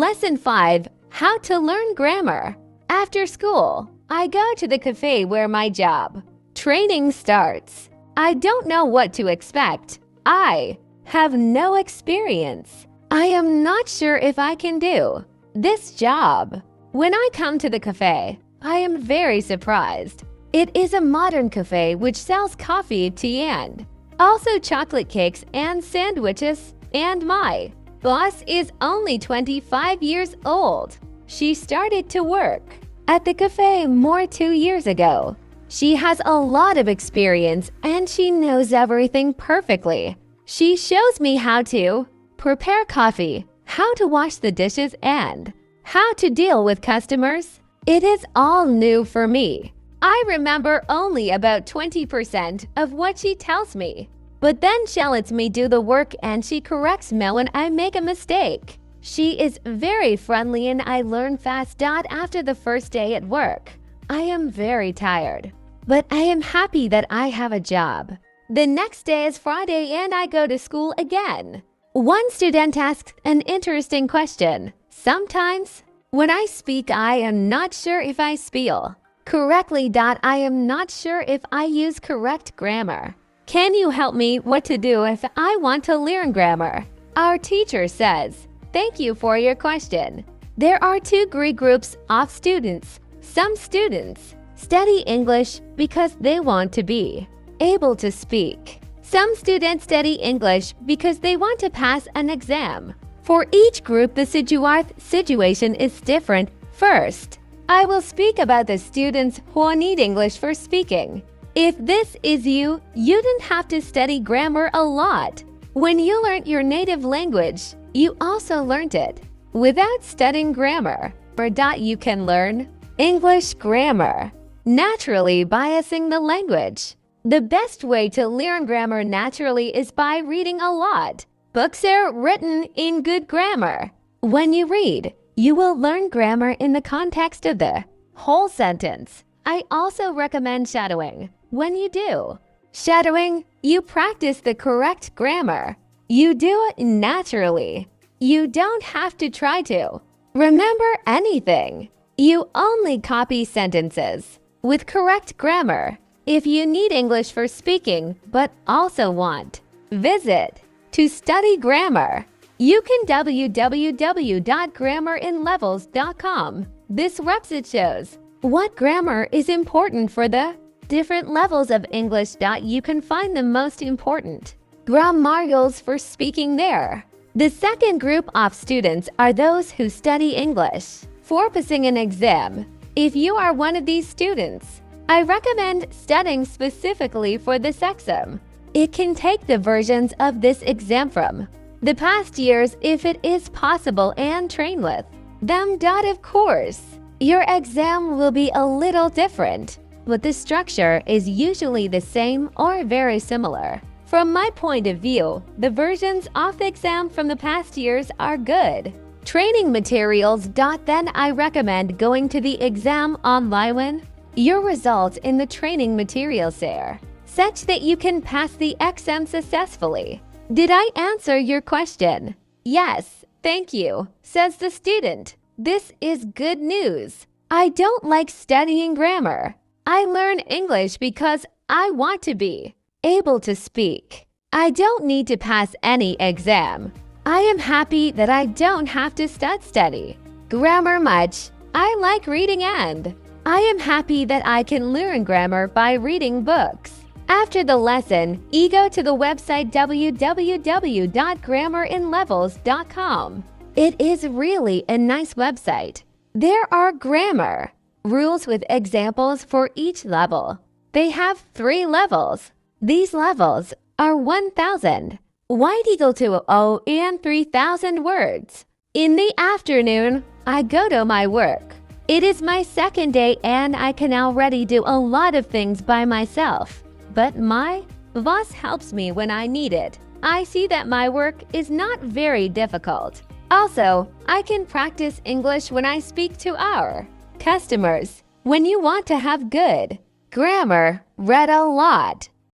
Lesson 5. How to learn grammar. After school, I go to the cafe where my job training starts. I don't know what to expect. I have no experience. I am not sure if I can do this job. When I come to the cafe, I am very surprised. It is a modern cafe which sells coffee, tea, and also chocolate cakes and sandwiches, and my boss is only 25 years old. She started to work at the cafe more 2 years ago. She has a lot of experience and she knows everything perfectly. She shows me how to prepare coffee, how to wash the dishes, and how to deal with customers. It is all new for me. I remember only about 20% of what she tells me. But then she lets me do the work and she corrects me when I make a mistake. She is very friendly and I learn fast. After the first day at work, I am very tired, but I am happy that I have a job. The next day is Friday and I go to school again. One student asked an interesting question. Sometimes, when I speak, I am not sure if I spell correctly. I am not sure if I use correct grammar. Can you help me what to do if I want to learn grammar? Our teacher says, thank you for your question. There are two great groups of students. Some students study English because they want to be able to speak. Some students study English because they want to pass an exam. For each group, the situation is different. First, I will speak about the students who need English for speaking. If this is you, you didn't have to study grammar a lot. When you learned your native language, you also learned it without studying grammar. You can learn English grammar naturally biasing the language. The best way to learn grammar naturally is by reading a lot. Books are written in good grammar. When you read, you will learn grammar in the context of the whole sentence. I also recommend shadowing. When you do shadowing, you practice the correct grammar. You do it naturally. You don't have to try to remember anything. You only copy sentences with correct grammar. If you need English for speaking but also want visit to study grammar, you can www.grammerinlevels.com. This website shows what grammar is important for the different levels of English. You can find the most important grammar rules for speaking there. The second group of students are those who study English for passing an exam. If you are one of these students, I recommend studying specifically for this exam. It can take the versions of this exam from the past years if it is possible and train with them. Of course, your exam will be a little different, but the structure is usually the same or very similar. From my point of view, the versions of the exam from the past years are good. Training materials. Then I recommend going to the exam online when your results in the training materials are such that you can pass the exam successfully. Did I answer your question? Yes, thank you, says the student. This is good news. I don't like studying grammar. I learn English because I want to be able to speak. I don't need to pass any exam. I am happy that I don't have to study grammar much. I like reading and I am happy that I can learn grammar by reading books. After the lesson, you go to the website www.grammerinlevels.com. It is really a nice website. There are grammar rules with examples for each level. They have 3 levels. These levels are 1,000, wide equal to 0 and 3,000 words. In the afternoon, I go to my work. It is my second day and I can already do a lot of things by myself. But my boss helps me when I need it. I see that my work is not very difficult. Also, I can practice English when I speak to our customers. When you want to have good grammar, read a lot.